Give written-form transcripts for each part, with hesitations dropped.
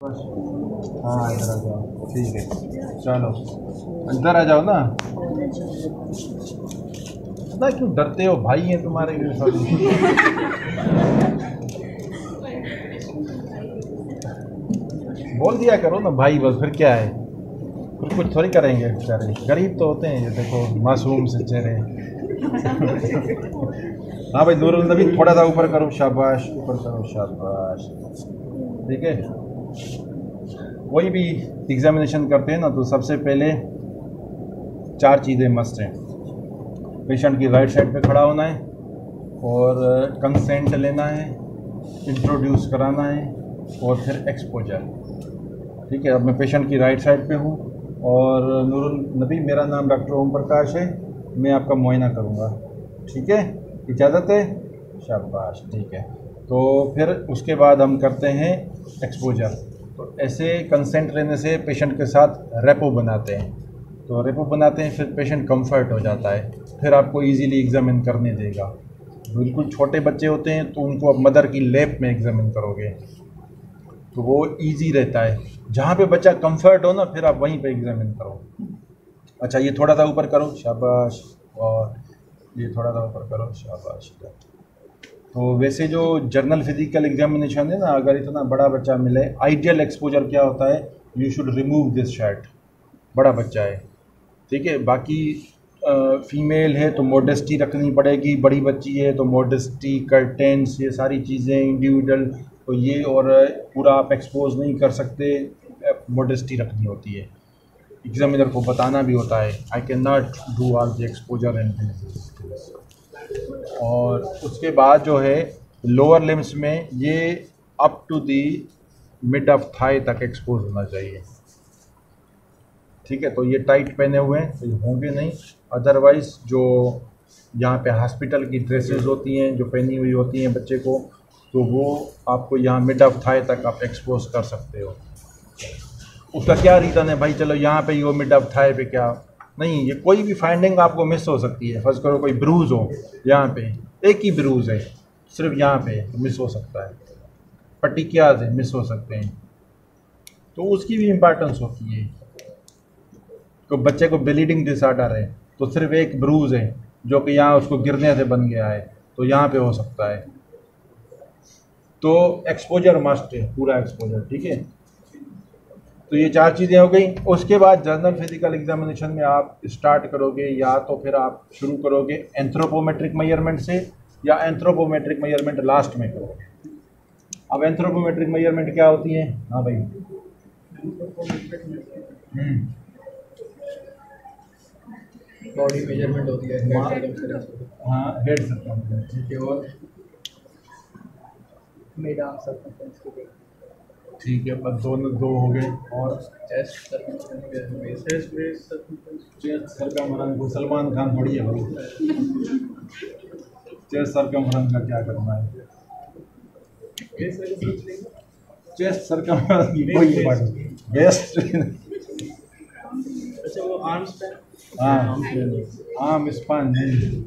बस हाँ इधर आ जाओ, ठीक है चलो इधर आ जाओ ना। पता क्यों डरते हो, भाई हैं तुम्हारे के साथ। बोल दिया करो ना भाई, बस फिर क्या है, फिर कुछ थोड़ी करेंगे बेचारे, गरीब तो होते हैं ये, देखो मासूम से चेहरे। हाँ भाई नूरुल नबी थोड़ा सा ऊपर करो, शाबाश ऊपर करो, शाबाश, ठीक है। कोई भी एग्जामिनेशन करते हैं ना तो सबसे पहले 4 चीज़ें मस्ट हैं। पेशेंट की राइट साइड पे खड़ा होना है और कंसेंट लेना है, इंट्रोड्यूस कराना है और फिर एक्सपोजर, ठीक है। अब मैं पेशेंट की राइट साइड पे हूँ और नूरुल नबी, मेरा नाम डॉक्टर ओम प्रकाश है, मैं आपका मुआयना करूँगा, ठीक है, इजाज़त है, शाबाश, ठीक है। तो फिर उसके बाद हम करते हैं एक्सपोजर। तो ऐसे कंसेंट लेने से पेशेंट के साथ रेपो बनाते हैं, तो रेपो बनाते हैं फिर पेशेंट कंफर्ट हो जाता है, फिर आपको इजीली एग्जामिन करने देगा। बिल्कुल छोटे बच्चे होते हैं तो उनको अब मदर की लैप में एग्जामिन करोगे तो वो इजी रहता है, जहाँ पे बच्चा कंफर्ट हो ना फिर आप वहीं पे एग्जामिन करो। अच्छा ये थोड़ा सा ऊपर करो, शाबाश, और ये थोड़ा सा ऊपर करो, शाबाश। तो वैसे जो जर्नल फिजिकल एग्जामिनेशन है ना, अगर इतना बड़ा बच्चा मिले, आइडियल एक्सपोजर क्या होता है, you should remove this shirt, बड़ा बच्चा है, ठीक है। बाकी फीमेल है तो मॉडेस्टी रखनी पड़ेगी, बड़ी बच्ची है तो मॉडेस्टी, कर्टेंस, ये सारी चीज़ें इंडिविजुअल, तो ये और पूरा आप एक्सपोज नहीं कर सकते, मॉडेस्टी रखनी होती है, एग्जामिनर को बताना भी होता है, I can not do all the exposure and this. और उसके बाद जो है लोअर लिम्स में ये up to the mid of thigh तक एक्सपोज होना चाहिए, ठीक है। तो ये टाइट पहने हुए हैं तो ये होंगे नहीं, अदरवाइज़ जो यहाँ पे हॉस्पिटल की ड्रेसेस होती हैं जो पहनी हुई होती हैं बच्चे को, तो वो आपको यहाँ मिड ऑफ थाई तक आप एक्सपोज कर सकते हो। उसका क्या रीज़न है भाई, चलो यहाँ पे वो मिड ऑफ थाई पे क्या नहीं, ये कोई भी फाइंडिंग आपको मिस हो सकती है। फर्स्ट करो कोई ब्रूज हो, यहाँ पे एक ही ब्रूज है सिर्फ यहाँ पे, तो मिस हो सकता है, पटिकियाज है मिस हो सकते हैं, तो उसकी भी इम्पोर्टेंस होती है। तो बच्चे को ब्लीडिंग डिसऑर्डर है तो सिर्फ एक ब्रूज है जो कि यहाँ उसको गिरने से बन गया है, तो यहाँ पे हो सकता है। तो एक्सपोजर मस्ट है, पूरा एक्सपोजर, ठीक है। तो ये 4 चीज़ें हो गई। उसके बाद जनरल फिजिकल एग्जामिनेशन में आप स्टार्ट करोगे, या तो फिर आप शुरू करोगे एंथ्रोपोमेट्रिक मेजरमेंट से, या एंथ्रोपोमेट्रिक मेजरमेंट लास्ट में करोगे। अब एंथ्रोपोमेट्रिक मेजरमेंट क्या होती है, हाँ भाई, बॉडी मेजरमेंट होती है, हाँ हेड सर्कमफ्रेंस, ठीक है, और मिड आर्म सर्कमफ्रेंस के लिए, ठीक है, बस दोनों 2 हो गए। और चेस्ट सर्कमफ्रेंस, चेस्ट सर्कमफ्रेंस को सलमान खान थोड़ी है भाई, चेस्ट सर्कमफ्रेंस का क्या करना है, चेस्ट सर्कमफ्रेंस की कोई बात नहीं, वेस्ट। अच्छा वो आर्म्स पे, हाँ आर्म स्पैन नहीं,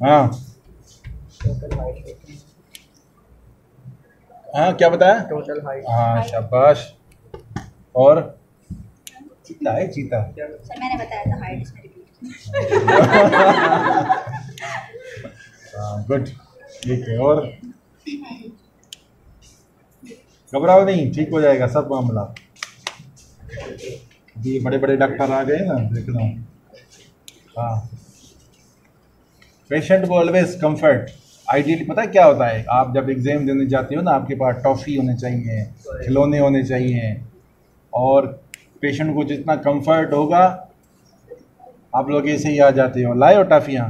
हाँ हाँ क्या बताया, टोटल हाइट, हाँ शाबाश। और चीता है, चीता सर मैंने बताया था हाइट इसमें रिपीट। हाँ गुड, ठीक है। और घबराओ नहीं, ठीक हो जाएगा सब मामला। ये बड़े बड़े डॉक्टर आ गए ना, देख रहा हूँ। हाँ पेशेंट को ऑलवेज कंफर्ट, आइडियली पता है क्या होता है, आप जब एग्जाम देने जाते हो ना, आपके पास टॉफ़ी होने चाहिए, खिलौने होने चाहिए, और पेशेंट को जितना कंफर्ट होगा, आप लोग ऐसे ही आ जाते हो, लाए हो टॉफ़ियाँ,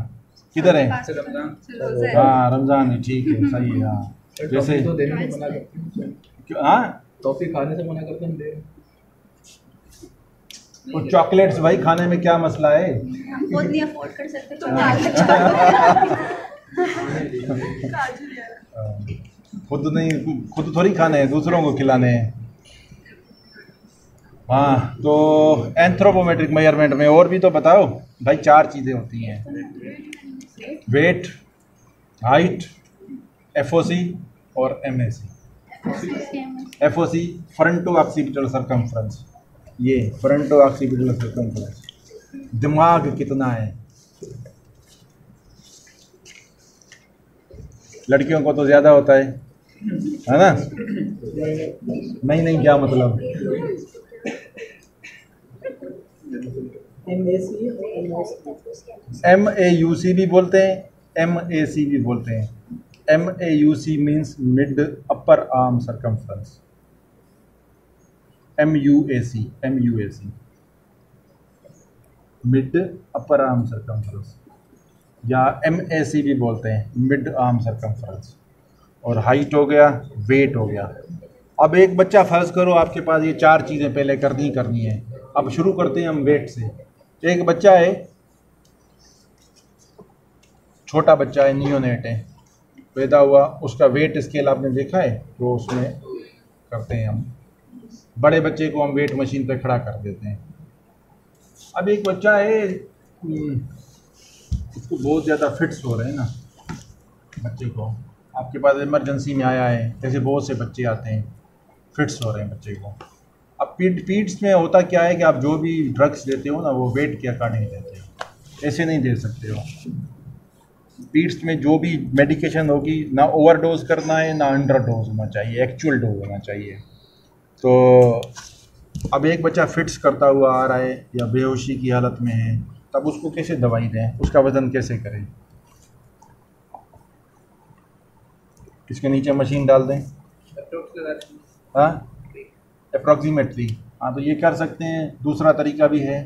किधर है, हाँ रमज़ान है, ठीक है, सही है, हाँ जैसे तो देने से मना करते हैं, हाँ टॉफी खाने से मना करते हैं दे, तो चॉकलेट्स भाई खाने में क्या मसला है, हम खुद नहीं अफोर्ड कर सकते तो खुद नहीं, खुद थोड़ी खाने हैं, दूसरों को खिलाने हैं। हाँ तो एंथ्रोपोमेट्रिक मेजरमेंट में और भी तो बताओ भाई, 4 चीज़ें होती हैं, वेट, हाइट, FOC और MAC। FOC fronto occipital circumference, ये फ्रंटो ऑक्सीपिटल सर्कमफ्रेंस। दिमाग कितना है, लड़कियों को तो ज़्यादा होता है ना? नहीं नहीं, क्या मतलब? MAUC भी बोलते हैं, MAC भी बोलते हैं। MAUC means mid upper arm circumference, MUAC mid upper arm circumference, या MAC भी बोलते हैं, मिड आर्म सर्कमफ्रेंस। और हाइट हो गया, वेट हो गया। अब एक बच्चा, फर्ज करो आपके पास ये 4 चीज़ें पहले करनी है। अब शुरू करते हैं हम वेट से। एक बच्चा है, छोटा बच्चा है, नियोनेट है, पैदा हुआ, उसका वेट स्केल आपने देखा है? तो उसमें करते हैं हम, बड़े बच्चे को हम वेट मशीन पे खड़ा कर देते हैं। अब एक बच्चा है, उसको बहुत ज़्यादा फिट्स हो रहे हैं ना, बच्चे को आपके पास इमरजेंसी में आया है, जैसे बहुत से बच्चे आते हैं, फिट्स हो रहे हैं बच्चे को। अब पीड्स में होता क्या है कि आप जो भी ड्रग्स देते हो ना, वो वेट के अकॉर्डिंग देते हो, ऐसे नहीं दे सकते हो। पीड्स में जो भी मेडिकेशन होगी, ना ओवरडोज करना है, ना अंडर डोज होना चाहिए, एक्चुअल डोज होना चाहिए। तो अब एक बच्चा फिट्स करता हुआ आ रहा है या बेहोशी की हालत में है, तब उसको कैसे दवाई दें, उसका वज़न कैसे करें? इसके नीचे मशीन डाल दें, हाँ, अप्रॉक्सीमेटली। हाँ, तो ये कर सकते हैं। दूसरा तरीका भी है,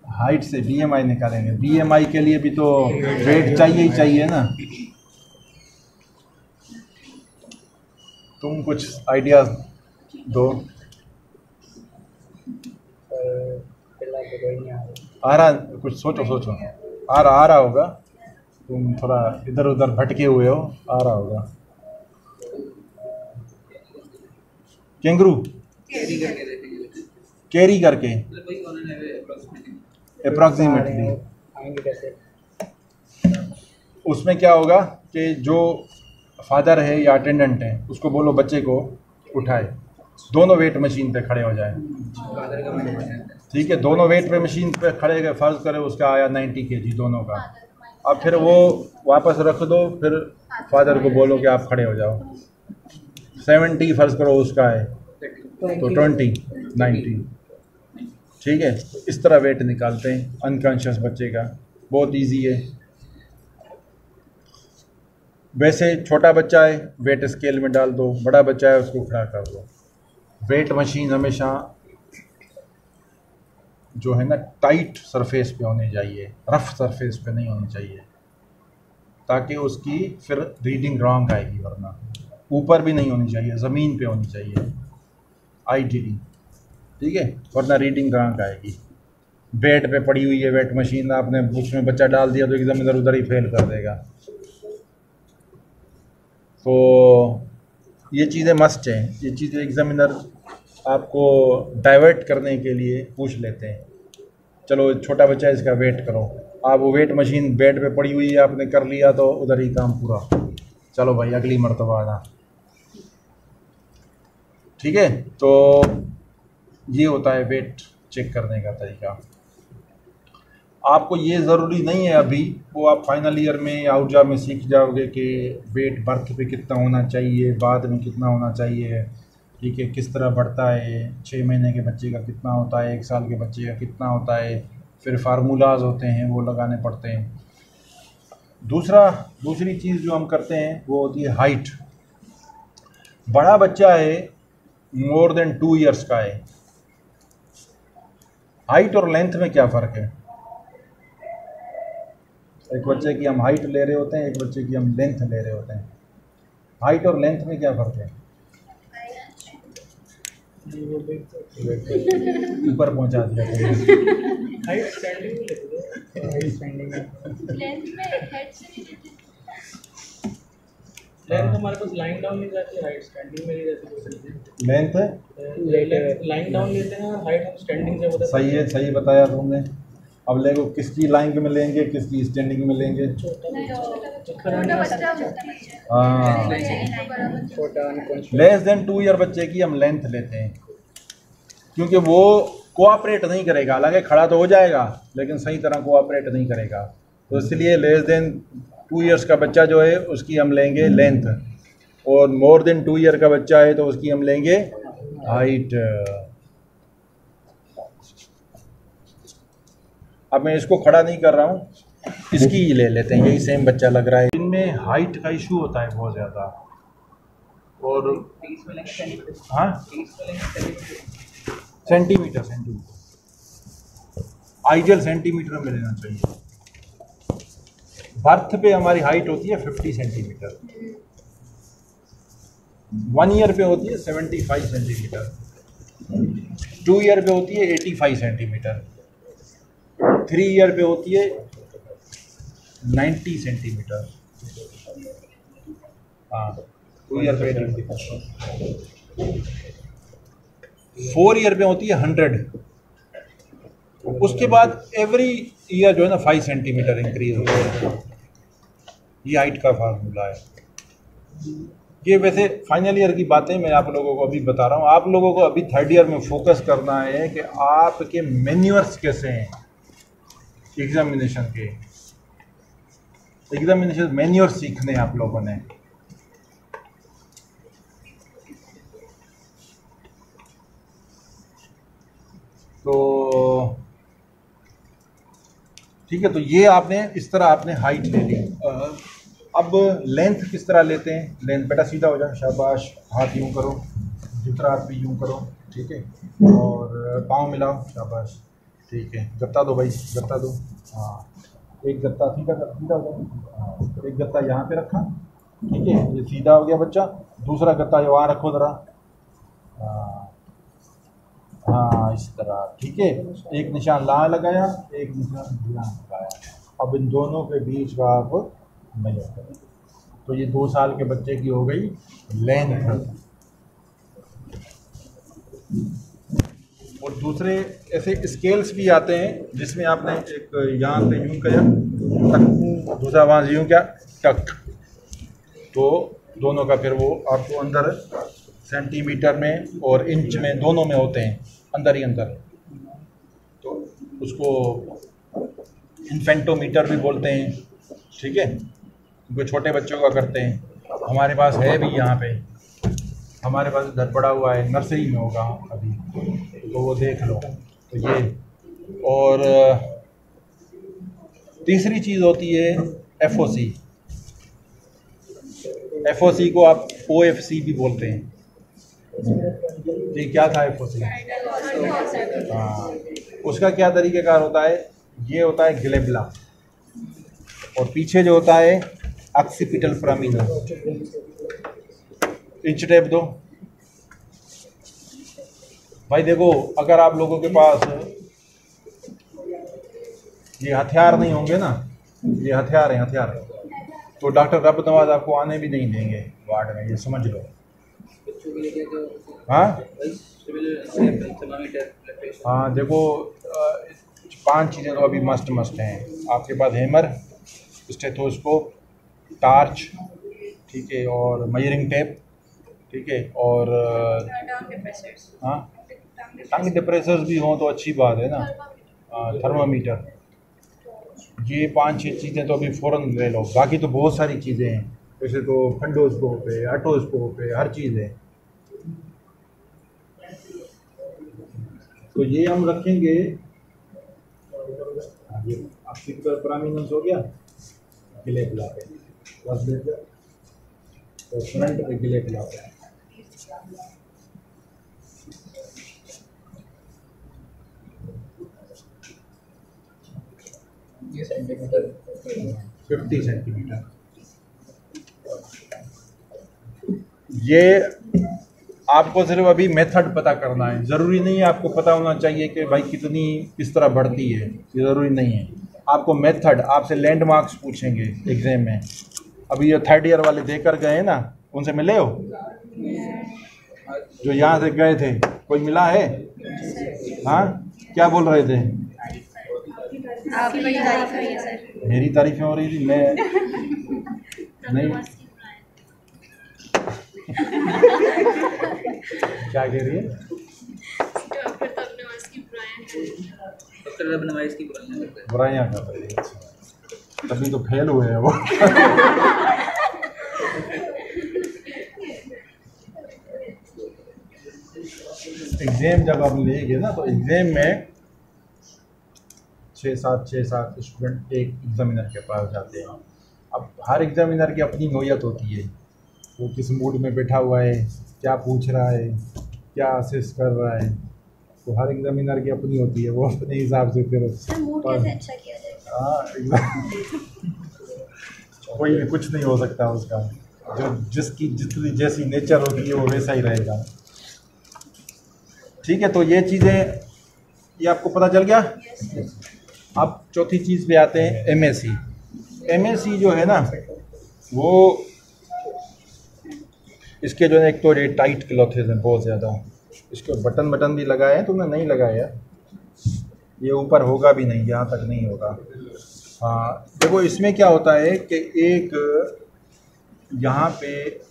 हाइट से BMI निकालेंगे। BMI के लिए भी तो वेट चाहिए ही चाहिए ना। तुम कुछ आइडियाज दो। आ रहा, कुछ सोचो। आ रहा होगा, तुम थोड़ा इधर उधर भटके हुए हो, आ रहा होगा। कैंगरू कैरी करके अप्रॉक्सीमेटली, उसमें क्या होगा कि जो फादर है या अटेंडेंट है, उसको बोलो बच्चे को उठाए, दोनों वेट मशीन पे खड़े हो जाए। ठीक है, दोनों वेट पे मशीन पे खड़े गए, फर्ज करें उसका आया 90 kg दोनों का। अब फिर वो वापस रख दो, फिर फादर को बोलो कि आप खड़े हो जाओ। 70 फर्ज करो उसका है, तो 20 90। ठीक है, इस तरह वेट निकालते हैं अनकॉन्शियस बच्चे का, बहुत इजी है। वैसे छोटा बच्चा है, वेट स्केल में डाल दो, बड़ा बच्चा है उसको खड़ा कर दो। वेट मशीन हमेशा जो है ना, टाइट सरफेस पे होनी चाहिए, रफ सरफेस पे नहीं होनी चाहिए, ताकि उसकी फिर रीडिंग रॉन्ग आएगी। वरना ऊपर भी नहीं होनी चाहिए, ज़मीन पे होनी चाहिए आइडियली, ठीक है, वरना रीडिंग रॉन्ग आएगी। बेड पे पड़ी हुई है वेट मशीन, आपने उसमें बच्चा डाल दिया तो एकदम इधर उधर ही फेल कर देगा। तो ये चीज़ें मस्ट हैं, ये चीज़ें एग्जामिनर आपको डाइवर्ट करने के लिए पूछ लेते हैं। चलो छोटा बच्चा है, इसका वेट करो, आप वो वेट मशीन बेड पे पड़ी हुई है, आपने कर लिया तो उधर ही काम पूरा, चलो भाई अगली मरतबा आना। ठीक है, तो ये होता है वेट चेक करने का तरीका। आपको ये ज़रूरी नहीं है अभी, वो आप फाइनल ईयर में या आउटजा में सीख जाओगे कि वेट बर्थ पे कितना होना चाहिए, बाद में कितना होना चाहिए, ठीक है, किस तरह बढ़ता है, 6 महीने के बच्चे का कितना होता है, 1 साल के बच्चे का कितना होता है, फिर फार्मूलाज होते हैं वो लगाने पड़ते हैं। दूसरी चीज़ जो हम करते हैं वो होती है हाइट। बड़ा बच्चा है, मोर देन 2 इयर्स का है, हाइट और लेंथ में क्या फ़र्क है? एक बच्चे की हम हाइट ले रहे होते हैं, एक बच्चे की हम लेंथ ले रहे होते हैं। हाइट और लेंथ में क्या फ़र्क है? ऊपर पहुंचा दिया हाइट स्टैंडिंग में लेते हैं, हाइट स्टैंडिंग में, लेंथ में हेड से नहीं देते। लेंथ हमारे पास लाइन डाउन नहीं जाती, हाइट स्टैंडिंग में नहीं रहती। लेंथ लाइन डाउन लेते हैं और हाइट हम स्टैंडिंग से बताते हैं। सही है, सही बताया तुमने। अब लेगो किसकी लाइन में लेंगे, किसकी स्टैंडिंग में लेंगे। छोटा बच्चा हाँ, लेस देन 2 ईयर बच्चे की हम लेंथ लेते हैं, क्योंकि वो कोऑपरेट नहीं करेगा। हालांकि खड़ा तो हो जाएगा लेकिन सही तरह कोऑपरेट नहीं करेगा, तो इसलिए लेस देन 2 ईयर्स का बच्चा जो है उसकी हम लेंगे लेंथ, और मोर देन 2 ईयर का बच्चा है तो उसकी हम लेंगे हाइट। अब मैं इसको खड़ा नहीं कर रहा हूँ, इसकी ही ले लेते हैं, यही सेम बच्चा लग रहा है। इनमें हाइट का इशू होता है बहुत ज़्यादा, और हाँ सेंटीमीटर आइडियल सेंटीमीटर में लेना चाहिए। बर्थ पे हमारी हाइट होती है 50 सेंटीमीटर, 1 ईयर पे होती है 75 सेंटीमीटर, 2 ईयर पे होती है 85 सेंटीमीटर, 3 ईयर पे होती है 90 सेंटीमीटर। हाँ, 2 ईयर पे 80, 4 ईयर पे होती है 100। उसके बाद एवरी ईयर जो है ना 5 सेंटीमीटर इंक्रीज होता है। ये हाइट का फार्मूला है। ये वैसे फाइनल ईयर की बातें मैं आप लोगों को अभी बता रहा हूँ। आप लोगों को अभी 3rd ईयर में फोकस करना है कि आपके मैन्यूअर्स कैसे हैं एग्जामिनेशन के। एग्जामिनेशन मैन्यूअर सीखने आप लोगों ने। तो ठीक है, तो ये आपने इस तरह आपने हाइट ले ली। अब लेंथ किस तरह लेते हैं। लेंथ बेटा सीधा हो जाए, शाबाश, हाथ यूं करो, दूसरा हाथ भी यूं करो, ठीक है, और पाँव मिलाओ, शाबाश, ठीक है। गत्ता दो भाई, गत्ता दो। हाँ, एक गत्ता सीधा सीधा हो जाए। हाँ, एक गत्ता यहाँ पे रखा, ठीक है, ये सीधा हो गया बच्चा। दूसरा गत्ता वहाँ रखो ज़रा। हाँ, इस तरह, ठीक है। एक निशान यहाँ लगाया, एक निशान यहाँ लगाया। अब इन दोनों के बीच का आप मेजर करें। तो ये 2 साल के बच्चे की हो गई लेंथ। और दूसरे ऐसे स्केल्स भी आते हैं जिसमें आपने एक यहाँ पे यूँ किया टक, दूसरा वहाँ यूँ क्या टक, तो दोनों का फिर वो आपको अंदर सेंटीमीटर में और इंच में दोनों में होते हैं, अंदर ही अंदर। तो उसको इन्फेंटोमीटर भी बोलते हैं, ठीक है, क्योंकि छोटे बच्चों का करते हैं। हमारे पास है भी, यहाँ पे हमारे पास इधर पड़ा हुआ है, नर्सरी में होगा अभी, तो वो देख लो। तो ये, और तीसरी चीज़ होती है FOC। FOC को आप OFC भी बोलते हैं। ये क्या था FOC? हाँ, उसका क्या तरीक़ेकार होता है। ये होता है ग्लेबला, और पीछे जो होता है ऑक्सीपिटल फोरामिनस। इंच टेप दो भाई। देखो, अगर आप लोगों के पास ये हथियार नहीं होंगे ना, ये हथियार हैं, हथियार, तो डॉक्टर रब नवाज आपको आने भी नहीं देंगे वार्ड में, ये समझ लो। हाँ हाँ, देखो 5 चीज़ें तो अभी मस्ट हैं आपके पास। हैमर, स्टेथोस्कोप, टार्च, ठीक है, और मेजरिंग टेप, ठीक है, और हाँ, टंग डिप्रेसर्स भी हों तो अच्छी बात है ना, थर्मामीटर। ये 5-6 चीज़ें तो अभी फ़ौरन ले लो। बाकी तो बहुत सारी चीज़ें हैं, वैसे तो फंडोस्कोप है, ऑटोस्कोप है, हर चीज़ है। तो ये हम रखेंगे। ये ऑक्सीपिटल फोरामिनस हो गया, ग्लेबला पे बस ले जाओ, तो फ्रंट पे ग्लेबला पे। ये सेंटीमीटर 50 सेंटीमीटर। ये आपको सिर्फ अभी मेथड पता करना है। ज़रूरी नहीं है आपको पता होना चाहिए कि भाई कितनी किस तरह बढ़ती है, ये ज़रूरी नहीं है। आपको मेथड, आपसे लैंडमार्क्स पूछेंगे एग्ज़ाम में। अभी ये 3rd ईयर वाले देकर गए हैं ना, उनसे मिले हो जो यहाँ से गए थे? कोई मिला है? हाँ, क्या बोल रहे थे? आपकी बड़ी तारीफ हुई है सर। मेरी तारीफें हो रही थी, मैं नहीं क्या कह रही है? डॉक्टर नवाज की बुराइयाँ कर रही है, तभी तो फेल हुए हैं वो। एग्ज़ाम जब आप लेंगे ना तो एग्ज़ाम में 6-7 स्टूडेंट एक एग्ज़ामिनर के पास जाते हैं। अब हर एग्ज़ामिनर की अपनी नोयत होती है, वो किस मूड में बैठा हुआ है, क्या पूछ रहा है, क्या असेस कर रहा है, तो हर एग्ज़ामिनर की अपनी होती है, वो अपने हिसाब से फिर मूड कैसे अच्छा किया जाए? कोई भी कुछ नहीं हो सकता उसका, जो जिसकी जितनी जैसी नेचर होती है वो वैसा ही रहेगा। ठीक है, तो ये चीज़ें ये आपको पता चल गया। अब चौथी चीज़ पे आते हैं, एमएससी। एमएससी जो है ना वो इसके जो है एक तो ये टाइट क्लॉथेज हैं बहुत ज़्यादा, इसके बटन भी लगाए हैं, तुमने नहीं लगाया, ये ऊपर होगा भी नहीं, यहाँ तक नहीं होगा। हाँ देखो इसमें क्या होता है कि एक यहाँ पे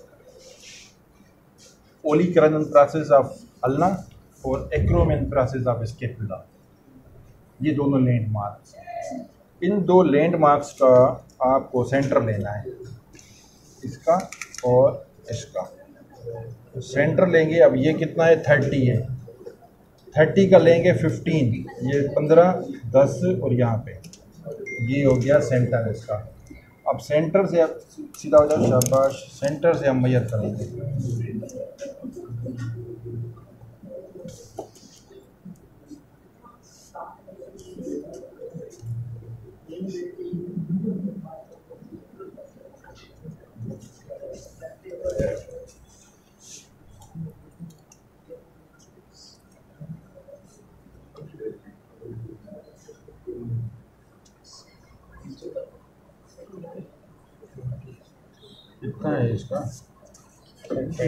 ओलिकरनल प्रोसेस ऑफ अल्ना और एक्रोमेन प्रोसेस ऑफ स्केपुला, ये दोनों लैंडमार्क्स हैं। इन दो लैंडमार्क्स का आपको सेंटर लेना है, इसका और इसका। तो सेंटर लेंगे, अब ये कितना है 30 है, 30 का लेंगे 15, ये 15, 10 और यहाँ पे ये हो गया सेंटर इसका। अब सेंटर से आप सीधा हो जाओ, शाबाश, सेंटर से हम मेजर करेंगे। कितना है इसका? 20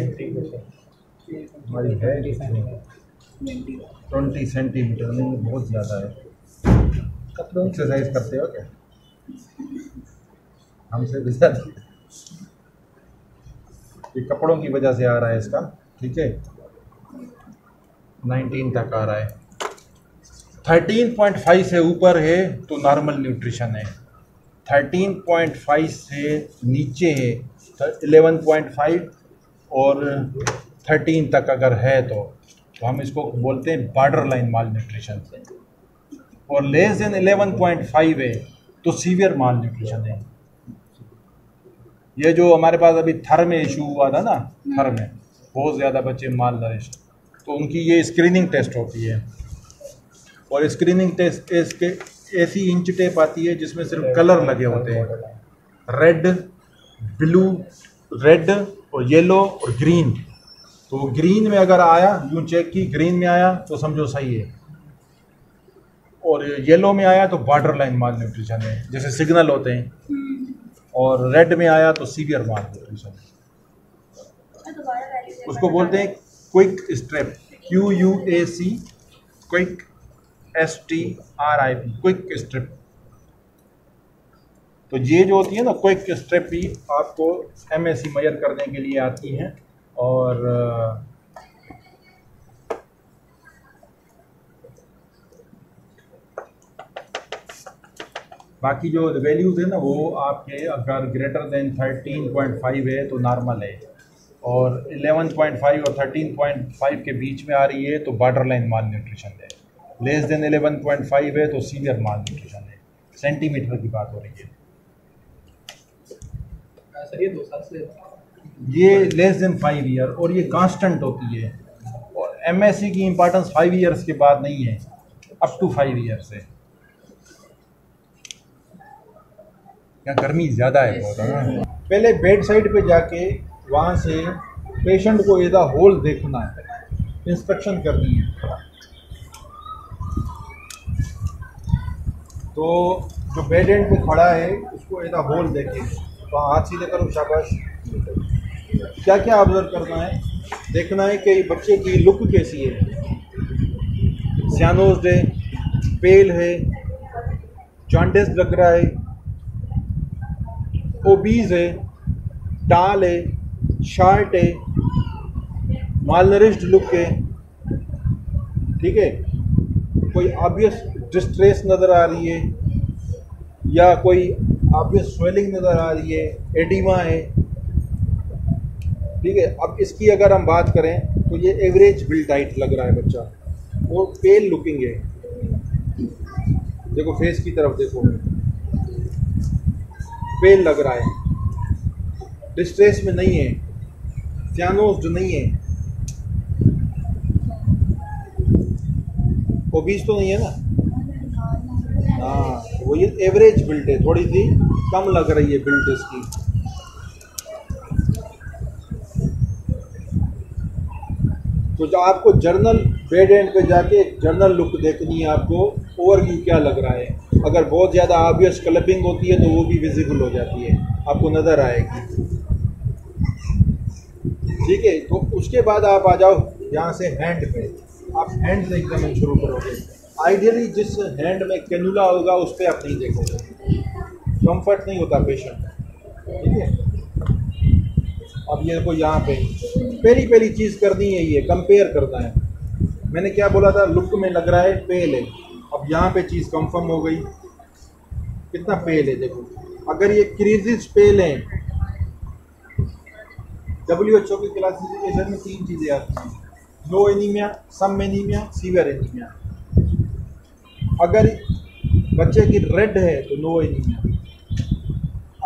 है 20 सेंटीमीटर, नहीं बहुत ज़्यादा है। एक्सरसाइज करते हो क्या? हमसे भी ज़्यादा। ये कपड़ों की वजह से आ रहा है इसका, ठीक है। 19 तक आ रहा है, 13.5 से ऊपर है तो नॉर्मल न्यूट्रिशन है, 13.5 से नीचे है 11.5 और 13 तक अगर है तो हम इसको बोलते हैं बॉर्डर लाइन माल न्यूट्रिशन, और लेस देन 11.5 है तो सीवियर माल न्यूट्रिशन है। ये जो हमारे पास अभी थर में इशू हुआ था ना, थर में बहुत ज़्यादा बच्चे माल नरिश, तो उनकी ये स्क्रीनिंग टेस्ट होती है, और स्क्रीनिंग टेस्ट इसके ऐसी इंच टेप आती है जिसमें सिर्फ कलर लगे होते हैं, रेड, ब्लू, रेड और येलो और ग्रीन। तो ग्रीन में अगर आया, यूँ चेक की, ग्रीन में आया तो समझो सही है, और येलो में आया तो बॉर्डर लाइन माल न्यूट्रिशन है, जैसे सिग्नल होते हैं, और रेड में आया तो सीवियर माल न्यूट्रिशन है। उसको बोलते हैं quick strip, QUAC, quick STRIP, quick strip. तो ये जो होती है ना क्विक स्ट्रिप ही आपको MSC मेजर करने के लिए आती हैं, और बाकी जो वैल्यूज़ है ना वो आपके अगर ग्रेटर देन 13.5 है तो नॉर्मल है, और 11.5 और 13.5 के बीच में आ रही है तो बॉर्डर लाइन माल न्यूट्रिशन है, लेस देन 11.5 है तो सीवियर माल न्यूट्रिशन है। सेंटीमीटर की बात हो रही है। सर ये 2 साल से ये लेस देन 5 ईयर, और ये कांस्टेंट होती है, और MSC की इम्पोर्टेंस 5 ईयर्स के बाद नहीं है, अप टू 5 ईयर्स है। यहाँ गर्मी ज़्यादा है बहुत, है ना। पहले बेड साइड पे जाके वहाँ से पेशेंट को एज अ होल देखना है, इंस्पेक्शन करनी है। तो जो बेड एंड पे खड़ा है उसको एज अ होल देखे, तो हाथ सीधे करो, शाबाश। क्या क्या ऑब्जर्व करना है, देखना है कि बच्चे की लुक कैसी है, सियानोज्ड है, पेल है, जॉन्डिस लग रहा है, ओबीज है, टाल है, शार्ट है, मालनरिश्ड लुक है, ठीक है, कोई ऑब्वियस डिस्ट्रेस नज़र आ रही है या कोई ऑब्वियस स्वेलिंग नज़र आ रही है, एडिमा है, ठीक है। अब इसकी अगर हम बात करें तो ये एवरेज बिल्ड हाइट लग रहा है बच्चा और पेल लुकिंग है। देखो फेस की तरफ देखो, पेल लग रहा है, डिस्ट्रेस में नहीं है, सियानोज नहीं है, ओबीज तो नहीं है ना। हाँ, वो ये एवरेज बिल्ड है, थोड़ी सी कम लग रही है बिल्ड इसकी। तो जो आपको जर्नल बेड एंड पे जाके जर्नल लुक देखनी है, आपको ओवरव्यू क्या लग रहा है। अगर बहुत ज़्यादा ऑब्वियस क्लबिंग होती है तो वो भी विजिबल हो जाती है, आपको नज़र आएगी, ठीक है। तो उसके बाद आप आ जाओ यहाँ से हैंड पे, आप हैंड से एग्जामिन शुरू करोगे। आइडियली जिस हैंड में कैनुला होगा उस पर आप नहीं देखोगे, कंफर्ट नहीं होता पेशेंट, ठीक है। अब ये देखो यहाँ पे पहली चीज़ करनी है, ये कंपेयर करना है। मैंने क्या बोला था, लुक में लग रहा है पेल है, अब यहाँ पे चीज़ कंफर्म हो गई, कितना पेल है देखो। अगर ये क्रीजेस पेल हैं, WHO की क्लासिफिकेशन में 3 चीज़ें आती हैं, लो एनीमिया, सम एनीमिया, सीवियर एनीमिया। अगर बच्चे की रेड है तो नो एनीमिया,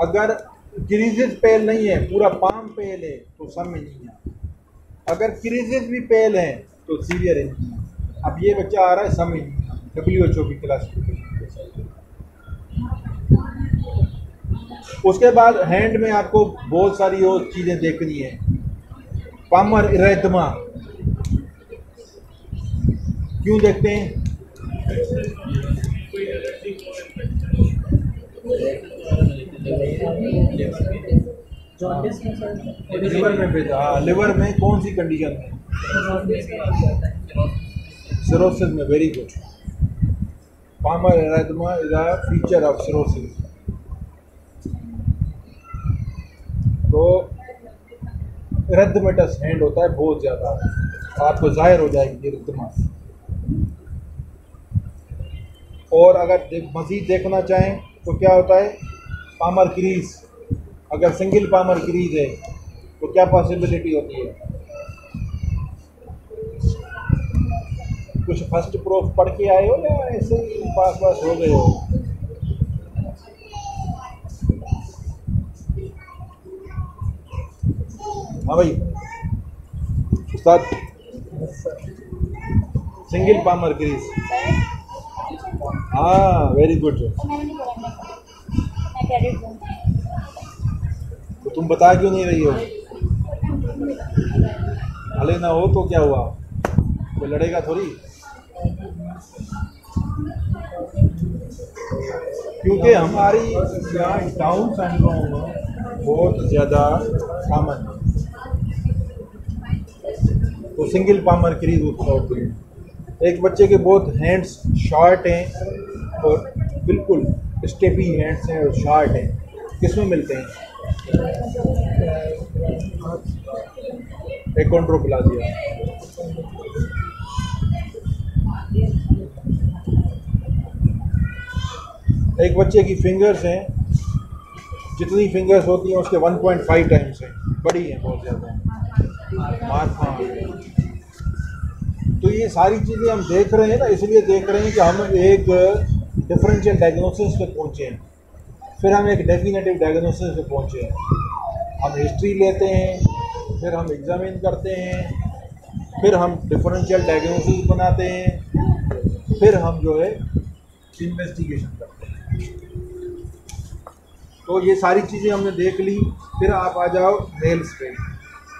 अगर क्रीजेस पेल नहीं है, पूरा पाम पेल है तो सम एनीमिया, अगर क्रीजेस भी पेल हैं तो सीवियर एनीमिया। अब ये बच्चा आ रहा है सम एनीमिया, WHO की क्लासिफिकेशन। उसके बाद हैंड में आपको बहुत सारी और चीज़ें देखनी है। पामर इरेथमा क्यों देखते हैं? लिवर में भेजा, हाँ, लिवर में कौन सी कंडीशन में? सिरोसिस में। Very good. Palmar erythema is a feature of cirrhosis. तो इरेथमेटस हैंड होता है बहुत ज़्यादा, आपको जाहिर हो जाएगी इरेथमा। और अगर मज़ीद देखना चाहें तो क्या होता है, पामर क्रीज, अगर सिंगल पामर क्रीज है तो क्या पॉसिबिलिटी होती है? कुछ फर्स्ट प्रूफ पढ़ के आए हो या ऐसे ही पास हो गए हो? हाँ भाई उस्ताद, सिंगल पामर क्रीज, हाँ वेरी गुड। तो तुम बता क्यों नहीं रही हो? भले ना हो तो क्या हुआ, वो लड़ेगा थोड़ी, क्योंकि हमारी यहाँ डाउन सिंड्रोम बहुत ज़्यादा कॉमन है। तो सिंगल पामर क्रीज उसका होती है। एक बच्चे के बहुत हैंड्स शॉर्ट हैं और बिल्कुल स्टेपी हैंड्स हैं और शॉर्ट हैं, किसमें मिलते हैं? एकॉन्ड्रोप्लाजिया। एक बच्चे की फिंगर्स हैं, जितनी फिंगर्स होती हैं उसके 1.5 टाइम्स हैं, बड़ी हैं बहुत ज़्यादा। तो ये सारी चीज़ें हम देख रहे हैं ना, इसलिए देख रहे हैं कि हम एक डिफरेंशियल डायग्नोसिस पे पहुँचे हैं, फिर हम एक डेफिनेटिव डायग्नोसिस पे पहुँचे हैं। हम हिस्ट्री लेते हैं, फिर हम एग्जामिन करते हैं, फिर हम डिफरेंशियल डायग्नोसिस बनाते हैं, फिर हम जो है इन्वेस्टिगेशन करते हैं। तो ये सारी चीज़ें हमने देख ली। फिर आप आ जाओ नेल्स पे।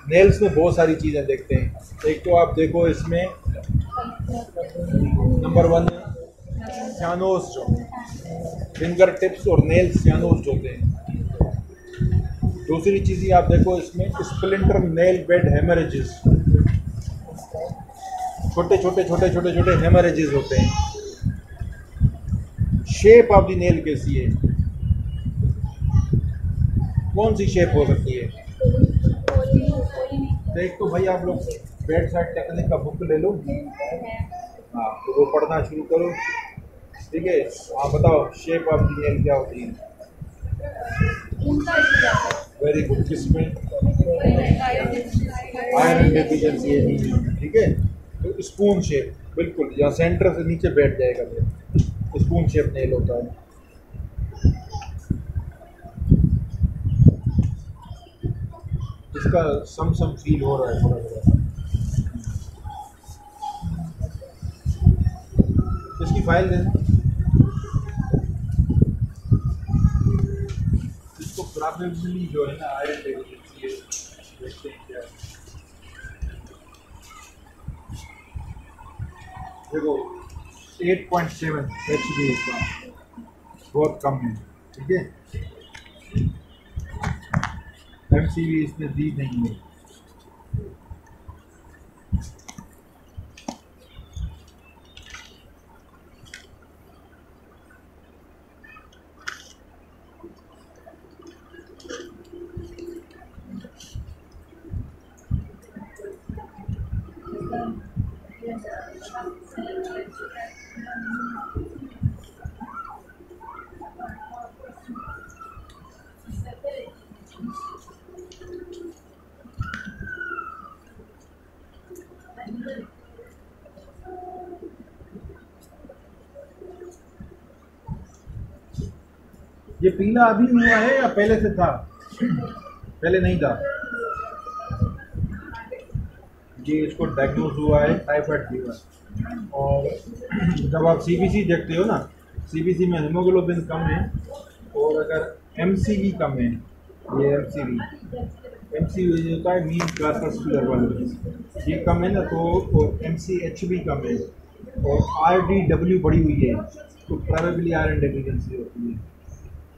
नेल्स में बहुत सारी चीज़ें देखते हैं। एक तो आप देखो इसमें नंबर 1 सियानोस, जो फिंगर टिप्स और नेल्स सियानोस होते हैं। दूसरी चीज़ आप देखो इसमें स्प्लिंटर नेल बेड हेमरेजेस, छोटे छोटे हेमरेजेस होते हैं। शेप ऑफ द नेल कैसी है, कौन सी शेप हो सकती है? तो एक तो भाई आप लोग बेड साइड टेक्निक का बुक ले लो, हाँ तो वो पढ़ना शुरू करो, ठीक है। आप बताओ शेप ऑफ द नेल क्या होती है? वेरी गुड, किसमें? आयरन डेफिशिएंसी है, ठीक है। तो स्पून शेप, बिल्कुल, या सेंटर से नीचे बैठ जाएगा, फिर स्पून शेप नेल होता है। इसका सम फील हो रहा है थोड़ा थोड़ा। इसकी फाइल देना, इसको प्रोबेबली जो है ना आयरन डेफिशिएंसी है, देखते हैं क्या है। देखो 8.7 HP इसका, बहुत कम है, ठीक है। MCV इसमें दी नहीं है। ये पीला अभी हुआ है या पहले से था? पहले नहीं था। ये इसको डायग्नोज हुआ है टाइफाइड फीवर। और जब आप CBC देखते हो ना, CBC में हीमोग्लोबिन कम है, और अगर MCV कम है, ये MCV होता है मीन कार्पस्कुलर वॉल्यूम, ये कम है ना, तो MCHB कम है, और RDW बढ़ी हुई है, तो प्रोबेबली आयरन डेफिशिएंसी होती है,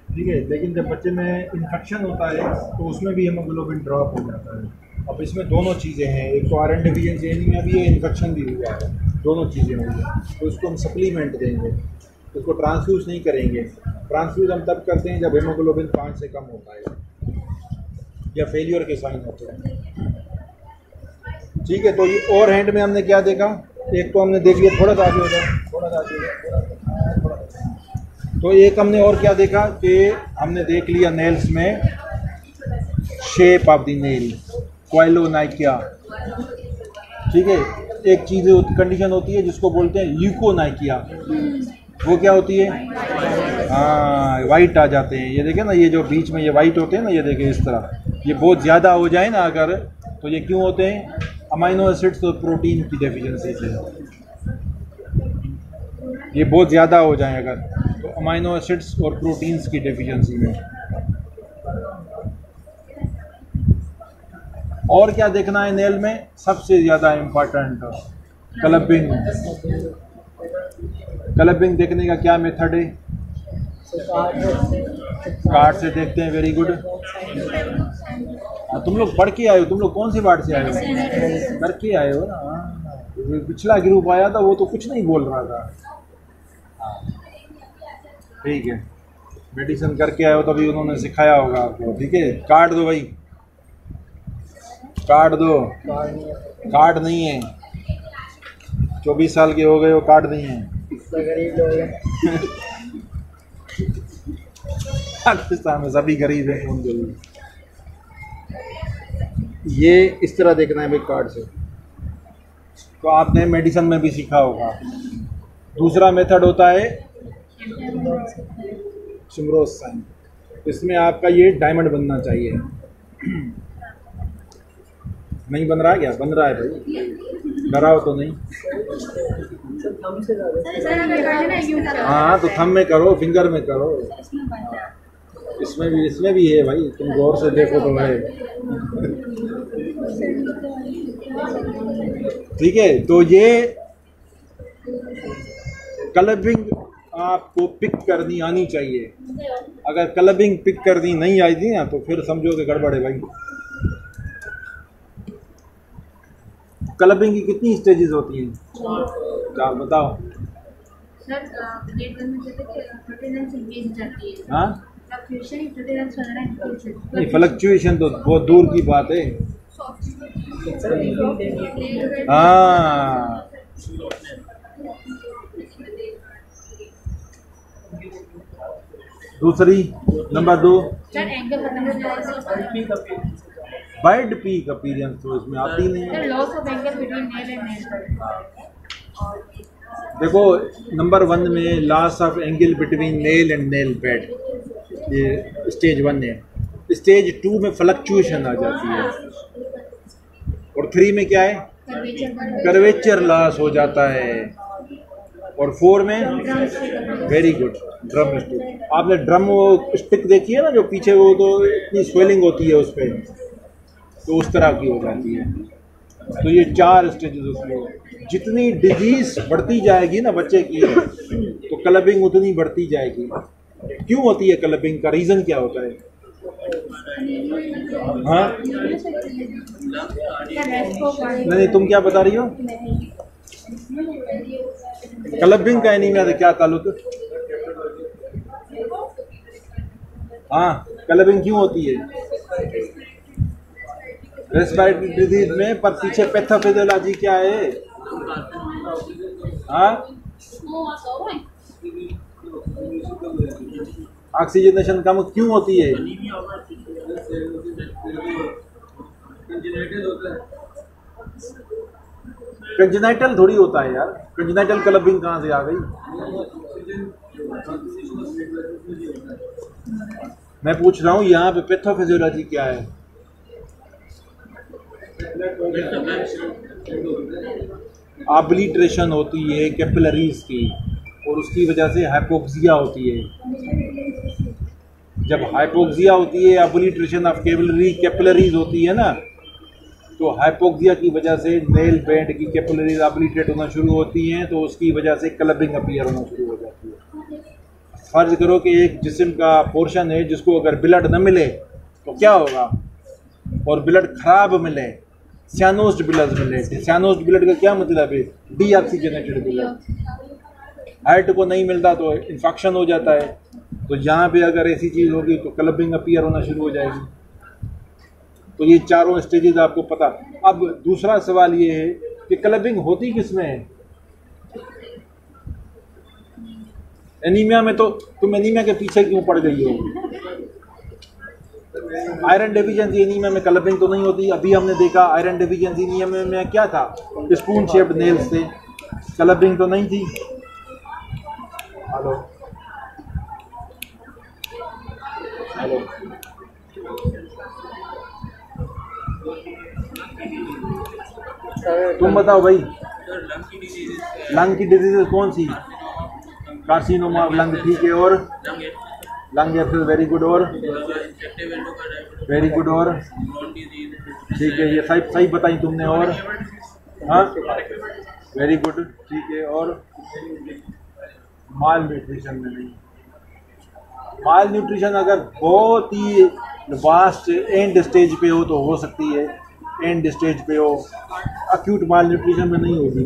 ठीक है। लेकिन जब बच्चे में इन्फेक्शन होता है तो उसमें भी हीमोग्लोबिन ड्रॉप हो जाता है। अब इसमें दोनों चीज़ें हैं, एक तो आयरन डेफिशिएंसी एनीमिया भी है, इन्फेक्शन भी हुआ है, दोनों चीज़ें हुई हैं, तो इसको हम सप्लीमेंट देंगे, उसको ट्रांसफ्यूज नहीं करेंगे। ट्रांसफ्यूज हम तब करते हैं जब हीमोग्लोबिन 5 से कम होता है या फेलियर के साइन होते हैं, ठीक है। तो ये और हैंड में हमने क्या देखा, एक तो हमने देख लिया, थोड़ा सा आगे हो जाए, थोड़ा सा आगे हो जाए। तो एक हमने और क्या देखा कि हमने देख लिया नेल्स में शेप ऑफ द नेल, क्वाइलोनाइकिया, ठीक है। एक चीज़ कंडीशन होती है जिसको बोलते हैं ल्यूकोनाइकिया, वो क्या होती है? हाँ, वाइट आ जाते हैं, ये देखें ना, ये जो बीच में ये वाइट होते हैं ना, ये देखें इस तरह, ये बहुत ज़्यादा हो जाए ना अगर, तो ये क्यों होते हैं? अमाइनो एसिड्स और प्रोटीन की डेफिशिएंसी से। ये बहुत ज़्यादा हो जाए अगर, तो अमाइनो एसिड्स और प्रोटीन्स की डेफिशिएंसी में। और क्या देखना है नेल में? सबसे ज़्यादा इम्पोर्टेंट क्लबिंग। क्लबिंग देखने का क्या मेथड है? कार्ड से देखते हैं, वेरी गुड। हाँ, तुम लोग पढ़ के आए हो, तुम लोग कौन सी वार्ड से आए हो? पढ़ के आए हो ना। पिछला ग्रुप आया था वो तो कुछ नहीं बोल रहा था, ठीक है। मेडिसिन करके आए हो तभी उन्होंने सिखाया होगा आपको, ठीक है। कार्ड दो भाई, कार्ड दो। कार्ड नहीं है, 24 साल के हो गए हो, कार्ड नहीं है। पाकिस्तान में सभी गरीब हैं, कौन गरीब? ये इस तरह देखना है भाई कार्ड से, तो आपने मेडिसिन में भी सीखा होगा। दूसरा मेथड होता है सिमरोस साइन, इसमें आपका ये डायमंड बनना चाहिए। नहीं बन रहा है क्या? बन रहा है भाई, डराओ तो नहीं। हाँ तो थंब में करो, फिंगर में करो, इसमें भी है भाई, तुम गौर से देखो तो है, ठीक है। तो ये क्लबिंग आपको पिक करनी आनी चाहिए। अगर क्लबिंग पिक करनी नहीं आई थी ना तो फिर समझो कि गड़बड़ है भाई। क्लबिंग की कितनी स्टेजेस होती हैं? 4 बताओ। सर ग्रेड 1 में जैसे कि फ्लक्चुएशन इंक्रीज जाती है। हाँ फ्लक्चुएशन फ्लक्चुएशन वगैरह इंक्रीज नहीं, फ्लक्चुएशन तो बहुत दूर की बात है। हाँ दूसरी नंबर 2 सर एंगल खत्म हो जाएगा। वाइड पीक अपीयरेंस तो इसमें आती नहीं सर है। Loss of angle between nail and nail. देखो नंबर 1 में loss of angle between nail and nail bed, ये स्टेज 1 है। स्टेज 2 में फ्लक्चुएशन आ जाती है और 3 में क्या है, कर्वेचर लॉस हो जाता है। और 4 में वेरी गुड ड्रम स्टिक। आपने ड्रम वो स्टिक देखी है ना जो पीछे वो तो इतनी स्वेलिंग होती है उस पर, तो उस तरह की हो जाती है। तो ये 4 स्टेजेस उसमें। जितनी डिजीज बढ़ती जाएगी ना बच्चे की तो क्लबिंग उतनी बढ़ती जाएगी। क्यों होती है क्लबिंग का रीज़न क्या होता है? हाँ नहीं तुम क्या बता रही हो? क्लबिंग का एनीमिया से क्या ताल्लुक? हाँ क्लबिंग क्यों होती है? रेस्पिरेटरी डिजीज में, पर पीछे पैथोफिजियोलॉजी क्या है? हाँ ऑक्सीजनेशन कम क्यों होती है? कंजेनाइटल थोड़ी होता है यार, कंजेनाइटल क्लबिंग कहाँ से आ गई? मैं पूछ रहा हूँ यहाँ पे पैथोफिजियोलॉजी क्या है? ऑब्लिटरेशन होती है कैपिलरीज की और उसकी वजह से हाइपोक्सिया होती है। जब हाइपोक्सिया होती है, ऑब्लिटरेशन ऑफ कैपिलरीज होती है ना, तो हाइपोक्सिया की वजह से नेल बेड की कैपिलरीज ऑब्लिटरेट होना शुरू होती हैं, तो उसकी वजह से क्लबिंग अपीयर होना शुरू हो जाती है। फर्ज करो कि एक जिस्म का पोर्शन है जिसको अगर ब्लड न मिले तो क्या होगा, और ब्लड खराब मिले, सियानोस्ड ब्लड मिले। सियानोस्ड ब्लड का क्या मतलब है? Deoxygenated blood. हार्ट को नहीं मिलता तो इन्फेक्शन हो जाता है। तो यहाँ पे अगर ऐसी चीज़ होगी तो क्लबिंग अपीयर होना शुरू हो जाएगी। तो ये 4 स्टेजेस आपको पता। अब दूसरा सवाल ये है कि क्लबिंग होती किसमें है? एनीमिया में। तो तुम एनीमिया के पीछे क्यों पड़ गई हो? आयरन डेफिशिएंसी एनीमिया में क्लबिंग तो नहीं होती। अभी हमने देखा आयरन डेफिशिएंसी एनीमिया में क्या था, स्पून शेप्ड नेल्स थे, क्लबिंग तो नहीं थी। हेलो हेलो तुम बताओ भाई, लंग की डिजीज कौन सी? कार्सिनोमा ऑफ लंग, ठीक है, और लंग एब्सेस, वेरी गुड, और वेरी गुड, और ठीक है, ये सही बताई तुमने, और हाँ वेरी गुड, ठीक है, और माल न्यूट्रिशन में नहीं। माल न्यूट्रिशन अगर बहुत ही वास्ट एंड स्टेज पे हो तो हो सकती है, एंड स्टेज पे हो। अक्यूट माल न्यूट्रिशन में नहीं होगी।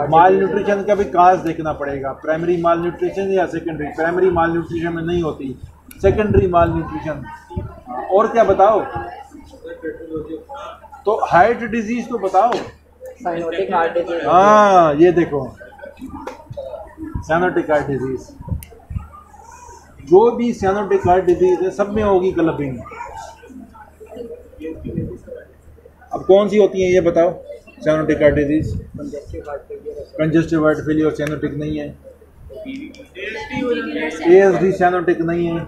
माल न्यूट्रिशन का भी काज देखना पड़ेगा, प्राइमरी माल न्यूट्रिशन या सेकेंडरी। प्राइमरी माल न्यूट्रिशन में नहीं होती, सेकेंडरी माल न्यूट्रिशन। और क्या बताओ? तो हार्ट डिजीज तो बताओ। Cyanotic heart disease. हाँ ये देखो, साइनोटिक हार्ट डिजीज, जो भी साइनोटिक हार्ट डिजीज है सब में होगी क्लबिंग। अब कौन सी होती है ये बताओ? Cyanotic heart disease, congestive heart failure cyanotic नहीं है, एएसडी साइनोटिक नहीं है,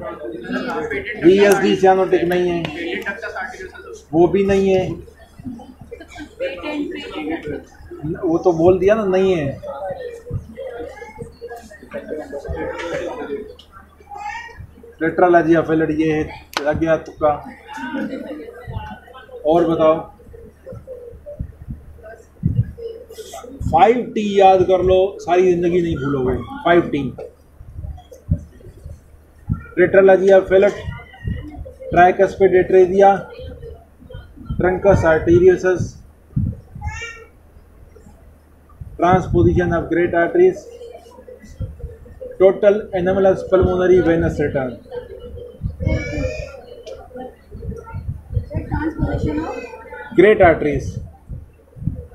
बीएसडी साइनोटिक नहीं है, वो भी नहीं है, वो तो बोल दिया ना नहीं है। टेट्रालजिया फेलड ये है, लग गया तुक्का। और बताओ? 5T याद कर लो, सारी जिंदगी नहीं भूलोगे। 5T, tetralogy Fallot, tricuspid atresia, truncus arteriosus, transposition of great arteries, total anomalous pulmonary venous return. Transposition of great arteries,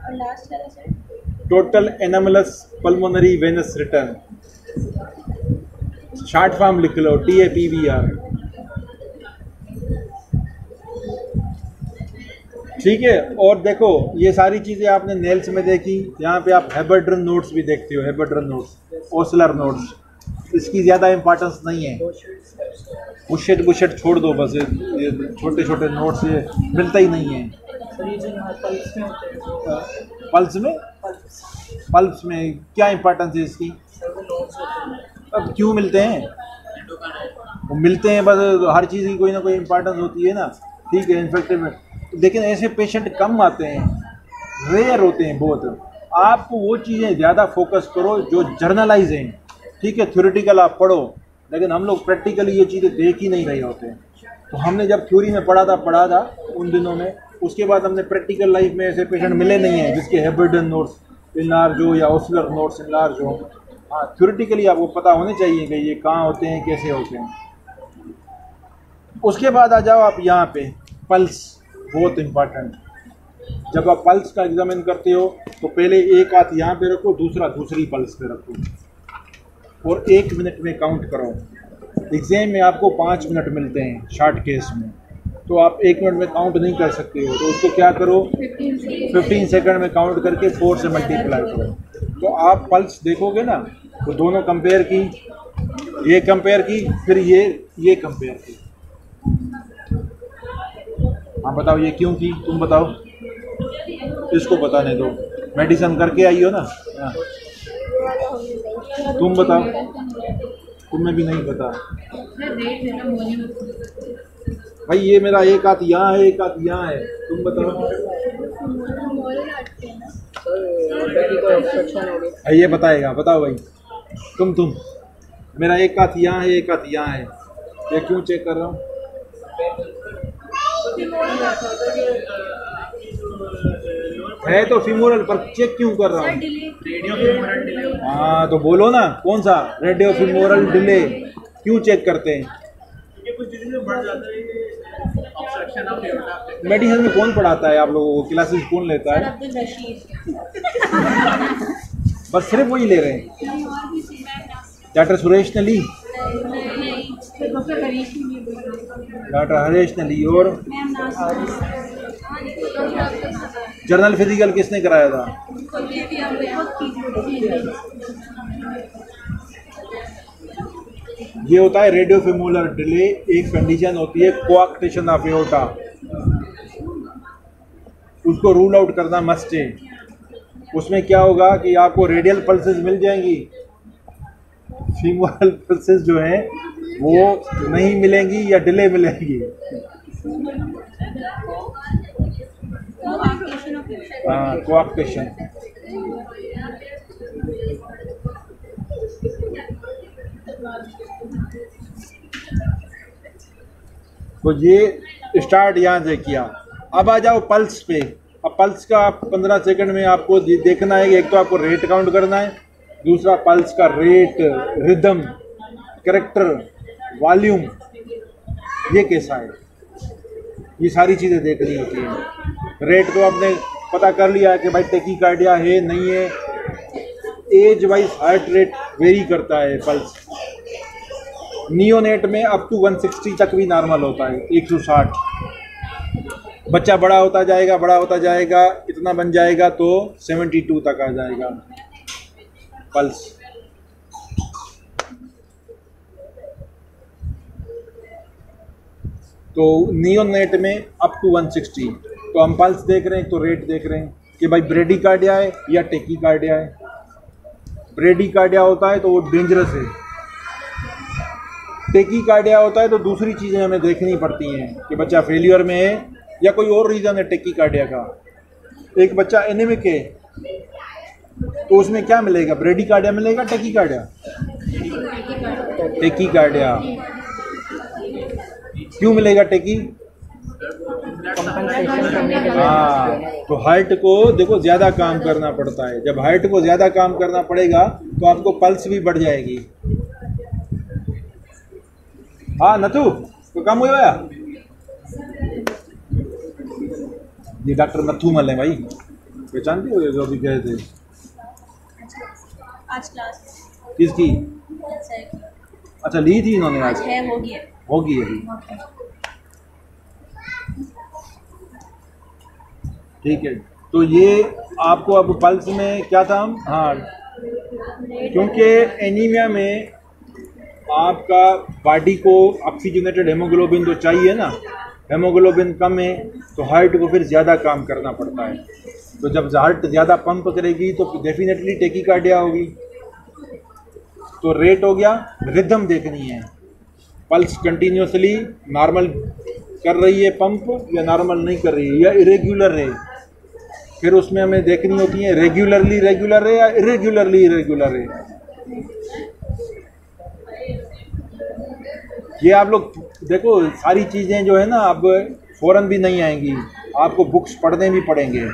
और लास्ट है sir total anomalous pulmonary venous return. Short form लिख लो, TAPVR। ठीक है। और देखो ये सारी चीज़ें आपने नेल्स में देखी, यहाँ पे आप हेबर्ड्रन नोट्स भी देखते हो, हेबर्ड्रन नोट्स, ओसलर नोट्स। इसकी ज़्यादा इंपॉर्टेंस नहीं है, बुशेट बुशेट छोड़ दो बस, ये छोटे छोटे नोट्स ये मिलता ही नहीं है। सर ये जो यहाँ पल्स में होते हैं पल्स में, पल्स पल्स में क्या इंपॉर्टेंस है इसकी? सर वो नोट्स होते हैं। अब क्यों मिलते हैं? वो मिलते हैं बस, हर चीज़ की कोई ना कोई इंपॉर्टेंस होती है ना। ठीक है, इन्फेक्टिव में, लेकिन ऐसे पेशेंट कम आते हैं, रेयर होते हैं बहुत। आप वो चीज़ें ज़्यादा फोकस करो जो जर्नलाइज हैं। ठीक है, थ्योरेटिकल आप पढ़ो, लेकिन हम लोग प्रैक्टिकली ये चीज़ें देख ही नहीं रहे होते हैं। तो हमने जब थ्योरी में पढ़ा था उन दिनों में, उसके बाद हमने प्रैक्टिकल लाइफ में ऐसे पेशेंट मिले नहीं हैं जिसके हेबर्डन नोट्स इनलार्ज हो या ओसलर नोट्स इनलार्ज हो। हाँ, थ्योरेटिकली आपको पता होने चाहिए कि ये कहाँ होते हैं, कैसे होते हैं। उसके बाद आ जाओ आप यहाँ पे, पल्स बहुत इम्पॉर्टेंट। जब आप पल्स का एग्जामिन करते हो तो पहले एक हाथ यहाँ पे रखो, दूसरा दूसरी पल्स पे रखो और 1 मिनट में काउंट करो। एग्जाम में आपको 5 मिनट मिलते हैं शॉर्ट केस में, तो आप 1 मिनट में काउंट नहीं कर सकते हो, तो उसको क्या करो, 15 सेकंड में काउंट करके 4 से मल्टीप्लाई करो। तो आप पल्स देखोगे ना, तो दोनों कंपेयर की, ये कंपेयर की, फिर ये कंपेयर की। हाँ बताओ ये क्यों की, तुम बताओ, इसको बताने दो, मेडिसिन करके आई हो ना। हाँ। तुम बताओ, तुम्हें भी नहीं पता भाई। ये मेरा एक हाथ यहाँ है, एक हाथ यहाँ है, तुम बताओ। ये बताएगा, बताओ भाई, तुम मेरा एक हाथ यहाँ है, एक हाथ यहाँ है, ये क्यों चेक कर रहा हूँ? है तो फीमोरल, पर चेक क्यों कर रहा हूँ? Radio femoral delay. हाँ तो बोलो ना, कौन सा रेडियो फीमोरल डिले क्यों चेक करते हैं? क्योंकि कुछ डिजीज में बढ़ जाता है ऑब्स्ट्रक्शन ऑफ एओर्टा। मेडिसिन में कौन पढ़ाता है आप लोगों को? क्लासेस कौन लेता है? बस सिर्फ वही ले रहे हैं, डॉक्टर सुरेश नली, डॉक्टर हरेश नली। और जर्नल फिजिकल किसने कराया था? ये होता है रेडियो फीमोरल डिले। एक कंडीशन होती है कोआक्टेशन ऑफ एओर्टा, उसको रूल आउट करना मस्ट है। उसमें क्या होगा कि आपको रेडियल पल्सेस मिल जाएंगी, फीमोरल पल्सेस जो हैं वो नहीं मिलेंगी या डिले मिलेंगी। हाँ, कोआक्टेशन। तो ये स्टार्ट यहाँ से किया। अब आ जाओ पल्स पे। अब पल्स का 15 सेकंड में आपको देखना है कि एक तो आपको रेट काउंट करना है, दूसरा पल्स का रेट, रिदम, कैरेक्टर, वॉल्यूम, ये कैसा है, ये सारी चीज़ें देखनी होती हैं। रेट तो आपने पता कर लिया है कि भाई टेकीकार्डिया है नहीं है। Age wise heart rate very करता है पल्स। नियोनेट में अप टू 160 तक भी नॉर्मल होता है, 160। बच्चा बड़ा होता जाएगा, इतना बन जाएगा तो 72 तक आ जाएगा पल्स। तो नियोनेट में अप टू 160। तो हम पल्स देख रहे हैं तो रेट देख रहे हैं कि भाई ब्रेडिकार्डिया है या टेकीकार्डिया है। ब्रेडिकार्डिया होता है तो वो डेंजरस है, टेकीकार्डिया होता है तो दूसरी चीज़ें हमें देखनी पड़ती हैं कि बच्चा फेलियर में है या कोई और रीज़न है टेकीकार्डिया का। एक बच्चा एनीमिक है तो उसमें क्या मिलेगा, ब्रेडिकार्डिया मिलेगा, टेकीकार्डिया? टेकीकार्डिया। क्यों मिलेगा टेकी? कंपनसेशन करने के लिए हाँ, तो हार्ट को देखो ज़्यादा काम करना पड़ता है। जब हार्ट को ज़्यादा काम करना पड़ेगा तो आपको पल्स भी बढ़ जाएगी। हाँ नथु तो काम हुआ या? ये डॉक्टर नथु मल है भाई, पहचानते हो जो अभी गए थे? आज क्लास किसकी? अच्छा ली थी इन्होंने आज? है होगी अभी। ठीक है, तो ये आपको अब पल्स में क्या था हम? हाँ, क्योंकि एनीमिया में आपका बॉडी को ऑक्सीजनेटेड हेमोग्लोबिन तो चाहिए ना, हेमोग्लोबिन कम है तो हार्ट को फिर ज़्यादा काम करना पड़ता है। तो जब हार्ट ज़्यादा पंप करेगी तो डेफिनेटली टेकीकार्डिया होगी। तो रेट हो गया, रिदम देखनी है, पल्स कंटिन्यूसली नॉर्मल कर रही है पंप या नॉर्मल नहीं कर रही है या इरेग्युलर है। फिर उसमें हमें देखनी होती है रेगुलरली रेगुलर है या इरेग्युलरली इरेग्युलर है। ये आप लोग देखो, सारी चीज़ें जो है ना अब फ़ौरन भी नहीं आएंगी, आपको बुक्स पढ़ने भी पड़ेंगे।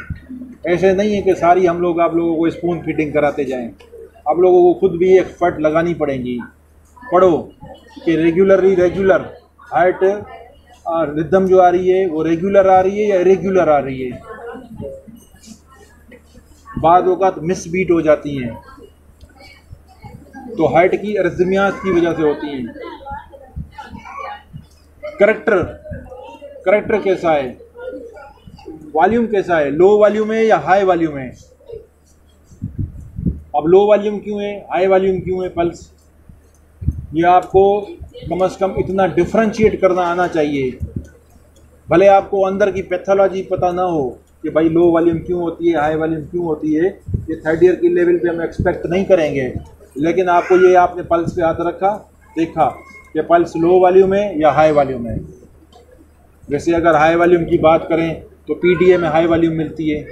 ऐसे नहीं है कि सारी हम लोग आप लोगों को स्पून फीडिंग कराते जाएं, आप लोगों को खुद भी एक्सपर्ट लगानी पड़ेंगी। पढ़ो कि रेगुलरली रेगुलर हार्ट रिदम जो आ रही है वो रेगुलर आ रही है या इरेग्युलर आ रही है। बाद औक़ात मिस बीट हो जाती हैं, तो हार्ट की अर्जमियात की वजह से होती हैं। करेक्टर कैसा है, वॉल्यूम कैसा है, लो वॉल्यूम है या हाई वॉल्यूम है। अब लो वॉल्यूम क्यों है, हाई वॉल्यूम क्यों है पल्स, ये आपको कम से कम इतना डिफ्रेंशिएट करना आना चाहिए। भले आपको अंदर की पैथोलॉजी पता ना हो कि भाई लो वॉल्यूम क्यों होती है, हाई वॉल्यूम क्यों होती है, ये थर्ड ईयर की लेवल पे हम एक्सपेक्ट नहीं करेंगे। लेकिन आपको ये आपने पल्स पे हाथ रखा, देखा कि पल्स लो वॉल्यूम है या हाई वॉल्यूम है। जैसे अगर हाई वॉल्यूम की बात करें तो पीडीए में हाई वॉल्यूम मिलती है,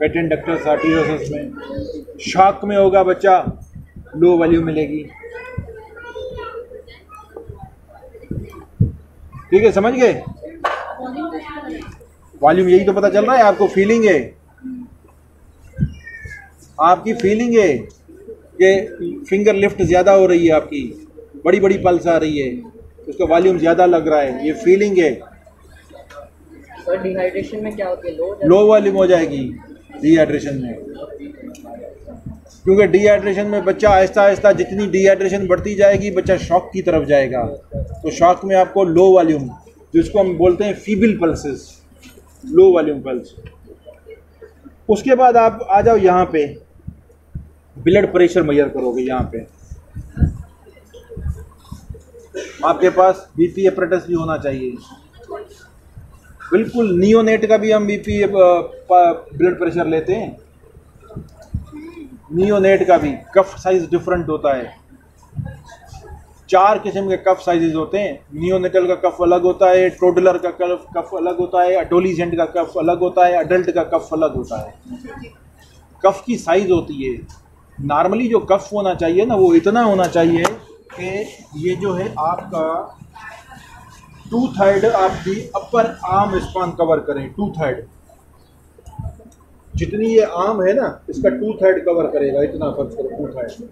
पेटेंट डक्टर्स आर्टियोसिस में। शॉक में होगा बच्चा, लो वॉल्यूम मिलेगी। ठीक है, समझ गए? वॉल्यूम यही तो पता चल रहा है, आपको फीलिंग है, आपकी फीलिंग है कि फिंगर लिफ्ट ज़्यादा हो रही है, आपकी बड़ी बड़ी पल्स आ रही है, उसका वॉल्यूम ज़्यादा लग रहा है, ये फीलिंग है। सर डिहाइड्रेशन में क्या होती है, लो वॉल्यूम हो जाएगी डिहाइड्रेशन में, क्योंकि डिहाइड्रेशन में बच्चा आहिस्ता आहिस्ता जितनी डिहाइड्रेशन बढ़ती जाएगी बच्चा शॉक की तरफ जाएगा। तो शॉक में आपको लो वॉल्यूम, जिसको हम बोलते हैं feeble pulses, low volume pulse. उसके बाद आप आ जाओ यहाँ पे, ब्लड प्रेशर मेजर करोगे। यहाँ पे आपके पास बीपी एपरेटस भी होना चाहिए, बिल्कुल। नियोनेट का भी हम बीपी ब्लड प्रेशर लेते हैं, नियोनेट का भी कफ साइज डिफरेंट होता है। 4 किस्म के कफ साइजेस होते हैं। नियोनेटल का कफ अलग होता है, टोडलर का कफ अलग होता है, एडोलिसेंट का कफ अलग होता है, अडल्ट का कफ अलग होता है। कफ की साइज होती है। नॉर्मली जो कफ होना चाहिए ना, वो इतना होना चाहिए कि ये जो है आपका 2/3 of the upper arm span cover करें। 2/3 जितनी ये आर्म है ना, इसका 2/3 कवर करेगा। इतना फर्ज करो, 2/3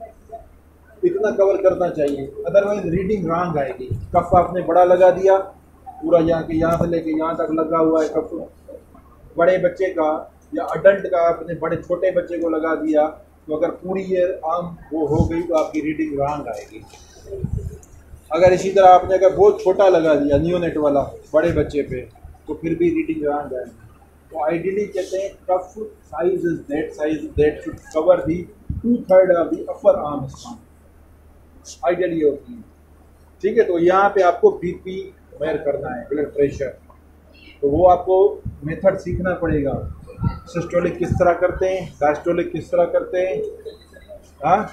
इतना कवर करना चाहिए, अदरवाइज रीडिंग रॉन्ग आएगी। कफ आपने बड़ा लगा दिया, पूरा यहाँ से लेके यहाँ तक लगा हुआ है कफ, बड़े बच्चे का या अडल्ट का आपने बड़े छोटे बच्चे को लगा दिया, तो अगर पूरी ये आर्म वो हो गई तो आपकी रीडिंग रॉन्ग आएगी। अगर इसी तरह आपने अगर बहुत छोटा लगा दिया नियोनेट वाला बड़े बच्चे पे, तो फिर भी रीडिंग रॉन्ग आएगी। तो आइडियली कहते हैं cuff size is that should cover the 2/3 of the upper arm span, ideally होती है। ठीक है, तो यहाँ पे आपको बीपी मेजर करना है, ब्लड प्रेशर, तो वो आपको मेथड सीखना पड़ेगा। सिस्टोलिक किस तरह करते हैं, डायस्टोलिक किस तरह करते हैं। हाँ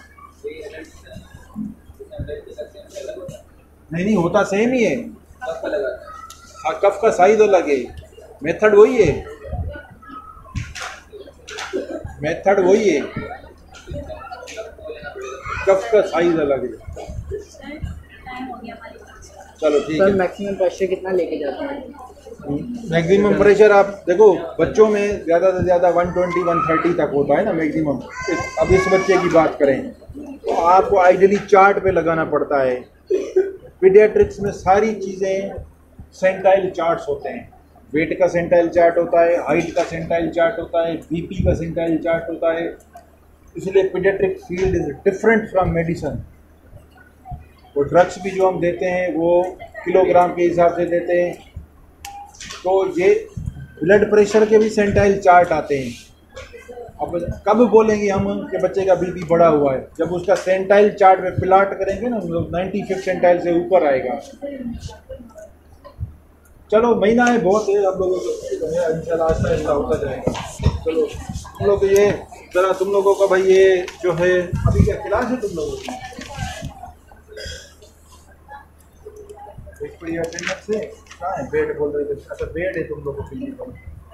नहीं होता सेम ही है। हाँ, कफ का साइज अलग है, मेथड वही है, मेथड वही है, कफ का साइज अलग है। चलो ठीक है। सर मैक्सिमम प्रेशर कितना लेके जाते हैं? मैक्सिमम प्रेशर आप देखो, बच्चों में ज़्यादा से ज़्यादा 120 130 तक होता है ना मैक्सिमम। अब इस बच्चे की बात करें तो आपको आइडियली चार्ट पे लगाना पड़ता है। पीडियाट्रिक्स में सारी चीज़ें सेंटाइल चार्ट्स होते हैं। वेट का सेंटाइल चार्ट होता है, हाइट का सेंटाइल चार्ट होता है, बीपी का सेंटाइल चार्ट होता है। इसलिए paediatric field is different from medicine. वो ड्रग्स भी जो हम देते हैं वो किलोग्राम के हिसाब से देते हैं। तो ये ब्लड प्रेशर के भी सेंटाइल चार्ट आते हैं। अब कब बोलेंगे हम कि बच्चे का बीपी बढ़ा हुआ है? जब उसका सेंटाइल चार्ट में प्लाट करेंगे ना, 95 सेंटाइल से ऊपर आएगा। चलो महीना है, बहुत है, आप लोगों को इंशाल्लाह आहिस्ता आहिस्ता होता जाएगा। चलो तुम लोग ये ज़रा, तुम लोगों का भाई ये जो है अभी क्या क्लास है तुम लोगों की? अटेंडेंस से कहाँ है? बेड बोल रहे थे। अच्छा बेड है तुम लोगों के लिए।